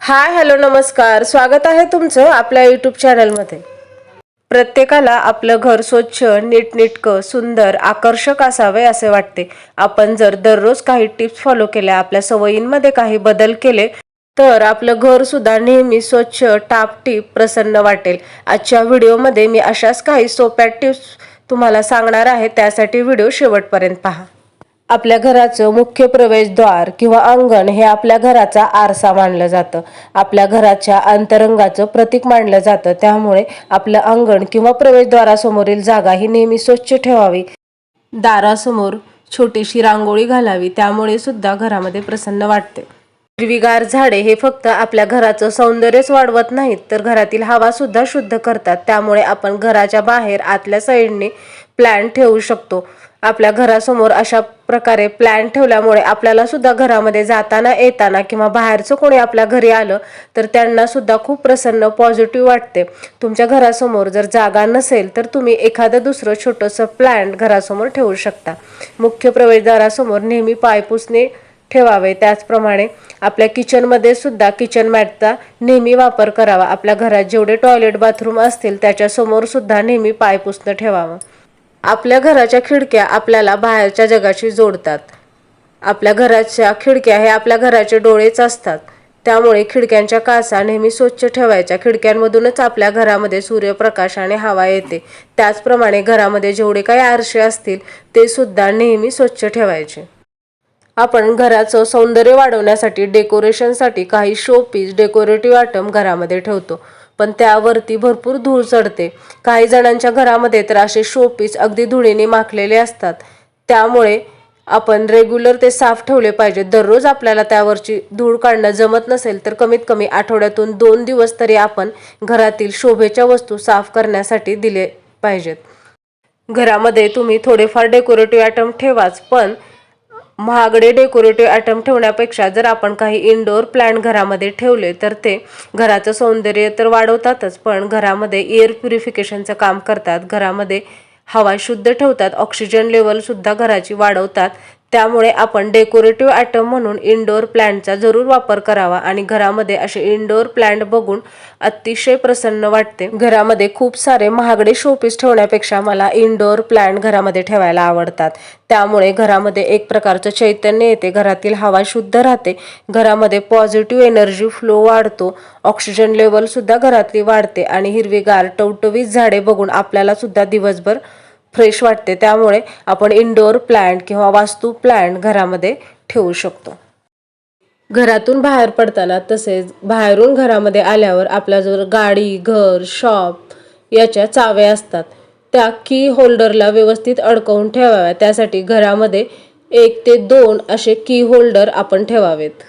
Hi hello नमस्कार, स्वागत आहे तुमचं आपल्या यूट्यूब चॅनलमध्ये। प्रत्येकाला आपलं घर स्वच्छ, नीटनेटकं, सुंदर, आकर्षक असावे असे वाटते। आपण जर दररोज काही टिप्स फॉलो केल्या, आपल्या सवयींमध्ये काही बदल केले तर आपलं घर सुद्धा नेहमी स्वच्छ, टापटीप, प्रसन्न वाटेल। आजच्या व्हिडिओमध्ये मी अशाच काही सोप्या टिप्स तुम्हाला सांगणार आहे, त्यासाठी व्हिडिओ शेवटपर्यंत पहा। आपल्या घराचं मुख्य प्रवेशद्वार किंवा अंगण हे आपल्या घराचा आरसा मानलं जातं। आपल्या घराच्या अंतरंगाचं प्रतीक मानलं जातं। त्यामुळे आपलं अंगण किंवा प्रवेशद्वारासमोरील जागा ही नेहमी स्वच्छ ठेवावी। दारासमोर छोटीशी रांगोळी घालावी, त्यामुळे सुद्धा घरामध्ये प्रसन्न वाटते। हिरवीगार झाडे हे फक्त आपल्या घराचं सौंदर्यच वाढवत नाहीत, तर घरातील हवा सुद्धा शुद्ध करतात। त्यामुळे आपण घराच्या बाहेर आतल्या साईडने प्लांट ठेवू शकतो। आपल्या घरासमोर अशा प्रकारे प्लांट ठेवल्यामुळे आपल्याला सुद्धा घरामध्ये जाताना येताना किंवा बाहेरचं कोणी आपल्या घरी आलं तर त्यांना सुद्धा खूप प्रसन्न, पॉझिटिव्ह वाटते। तुमच्या घरासमोर जर जागा नसेल तर तुम्ही एखादं दुसरं छोटंसं प्लांट घरासमोर ठेवू शकता। मुख्य प्रवेशद्वारासमोर नेहमी पायपुसणे ठेवावे। त्याचप्रमाणे आपल्या किचनमध्ये सुद्धा किचन मॅटचा नेहमी वापर करावा। आपल्या घरात जेवढे टॉयलेट बाथरूम असतील त्याच्या समोर सुद्धा नेहमी पायपुसणं ठेवावं। आपल्या घराच्या खिडक्या आपल्याला बाहेरच्या जगाशी जोडतात। आपल्या घराच्या खिडक्या हे आपल्या घराचे डोळेच असतात। त्यामुळे खिडक्यांच्या काचा नेहमी स्वच्छ ठेवायच्या। खिडक्यांमधूनच आपल्या घरामध्ये सूर्यप्रकाश आणि हवा येते। त्याचप्रमाणे घरामध्ये जेवढे काही आरसे असतील ते सुद्धा नेहमी स्वच्छ ठेवायचे। आपण घराचं सौंदर्य वाढवण्यासाठी, डेकोरेशनसाठी काही शो पीस, डेकोरेटिव्ह आयटम घरामध्ये ठेवतो, पण त्यावरती भरपूर धूळ चढते। काही जणांच्या घरामध्ये तर असे शो पीस अगदी धुळीने माखलेले असतात। त्यामुळे आपण रेग्युलर ते साफ ठेवले पाहिजे। दररोज आपल्याला त्यावरची धूळ काढणं जमत नसेल तर कमीत कमी आठवड्यातून 2 दिवस तरी आपण घरातील शोभेच्या वस्तू साफ करण्यासाठी दिले पाहिजेत। घरामध्ये तुम्ही थोडेफार डेकोरेटिव्ह आयटम ठेवाच, पण महागडे डेकोरेटिव्ह आयटम ठेवण्यापेक्षा जर आपण काही इनडोअर प्लांट घरामध्ये ठेवले तर ते घराचं सौंदर्य तर वाढवतातच, पण घरामध्ये एअर प्युरिफिकेशनचं काम करतात। घरामध्ये हवा शुद्ध ठेवतात, ऑक्सिजन लेवल सुद्धा घराची वाढवतात। त्यामुळे आपण डेकोरेटिव्ह आयटम म्हणून इनडोअर प्लांटचा जरूर वापर करावा आणि घरामध्ये असे इनडोअर प्लांट बघून अतिशय प्रसन्न वाटते। घरामध्ये खूप सारे महागडे शोपीस ठेवण्यापेक्षा मला इनडोअर प्लांट घरामध्ये ठेवायला आवडतात। त्यामुळे घरामध्ये एक प्रकारचं चैतन्य येते, घरातील हवा शुद्ध राहते, घरामध्ये पॉझिटिव्ह एनर्जी फ्लो वाढतो, ऑक्सिजन लेवल सुद्धा घरातली वाढते आणि हिरवीगार टवटवीत झाडे बघून आपल्याला सुद्धा दिवसभर फ्रेश वाटते। त्यामुळे आपण इनडोअर प्लांट किंवा वास्तू प्लांट घरामध्ये ठेवू शकतो। घरातून बाहेर पडताना तसेच बाहेरून घरामध्ये आल्यावर आपल्याजवळ गाडी, घर, शॉप याच्या चाव्या असतात, त्या की होल्डरला व्यवस्थित अडकवून ठेवाव्या। त्यासाठी घरामध्ये 1 ते 2 असे की होल्डर आपण ठेवावेत।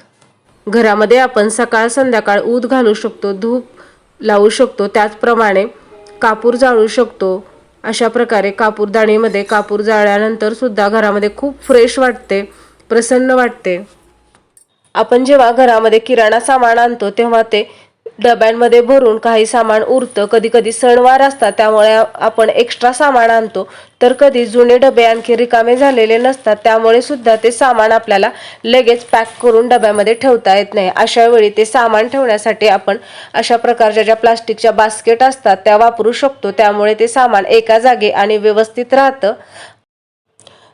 घरामध्ये आपण सकाळ संध्याकाळ ऊद घालू शकतो, धूप लावू शकतो, त्याचप्रमाणे कापूर जाळू शकतो। अशा प्रकारे कापूरदानीमध्ये कापूर जाळल्यानंतर सुद्धा घरामध्ये खूप फ्रेश वाटते, प्रसन्न वाटते। आपण जेव्हा घरामध्ये किराणा सामान आणतो तेव्हा ते डब्यांमध्ये भरून काही सामान उरतं, कधी कधी सणवार असतात त्यामुळे आपण एक्स्ट्रा सामान आणतो, तर कधी जुने डबे आणखी रिकामे झालेले नसतात, त्यामुळे सुद्धा ते सामान आपल्याला लगेच पॅक करून डब्यामध्ये ठेवता येत नाही। अशा वेळी ते सामान ठेवण्यासाठी आपण अशा प्रकारच्या ज्या प्लास्टिकच्या बास्केट असतात त्या वापरू शकतो। त्यामुळे ते सामान एका जागी आणि व्यवस्थित राहतं।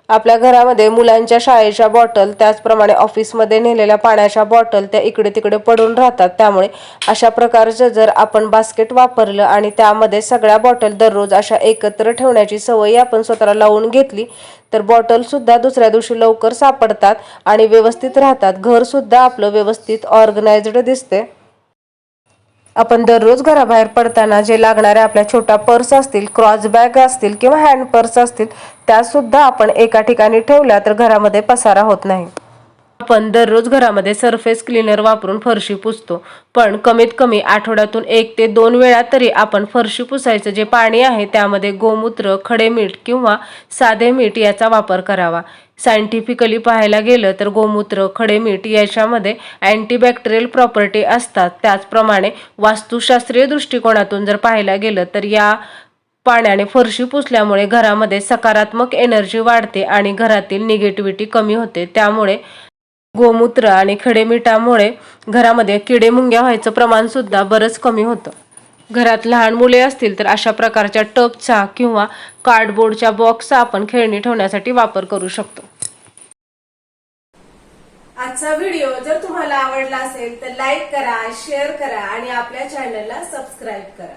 आपल्या घरामध्ये मुलांच्या शाळेच्या बॉटल, त्याचप्रमाणे ऑफिसमध्ये नेलेल्या पाण्याच्या बॉटल त्या इकडे तिकडे पडून राहतात। त्यामुळे अशा प्रकारचं जर आपण बास्केट वापरलं आणि त्यामध्ये सगळ्या बॉटल दररोज अशा एकत्र ठेवण्याची सवय आपण स्वतःला लावून घेतली तर बॉटल सुद्धा दुसऱ्या दिवशी लवकर सापडतात आणि व्यवस्थित राहतात। घर सुद्धा आपलं व्यवस्थित ऑर्गनाइज्ड दिसते। आपण दररोज घराबाहेर पडताना जे लागणारे आपल्या छोटा पर्स असतील, क्रॉस बॅग असतील किंवा हँड पर्स असतील त्या सुद्धा आपण एका ठिकाणी ठेवल्या तर घरामध्ये पसारा होत नाही। आपण दररोज घरामध्ये सरफेस क्लीनर वापरून फरशी पुसतो, पण कमीत कमी आठवड्यातून 1 ते 2 वेळा तरी आपण फरशी पुसायचं जे पाणी आहे त्यामध्ये गोमूत्र, खडे मीठ किंवा साधे मीठ याचा वापर करावा। सायंटिफिकली पाहायला गेलं तर गोमूत्र, खडे मीठ याच्यामध्ये अँटीबॅक्टेरियल प्रॉपर्टी असतात। त्याचप्रमाणे वास्तुशास्त्रीय दृष्टिकोनातून जर पाहायला गेलं तर या पाण्याने फरशी पुसल्यामुळे घरामध्ये सकारात्मक एनर्जी वाढते आणि घरातील निगेटिव्हिटी कमी होते। त्यामुळे गोमूत्र आणि खडेमिठामुळे घरामध्ये किडे मुंग्या व्हायचं प्रमाण सुद्धा बरंच कमी होतं. घरात लहान मुले असतील तर अशा प्रकारच्या टबचा किंवा कार्डबोर्डच्या बॉक्सचा आपण खेळणी ठेवण्यासाठी वापर करू शकतो. आजचा व्हिडिओ जर तुम्हाला आवडला असेल तर लाईक करा, शेअर करा आणि आपल्या चॅनलला सबस्क्राईब करा.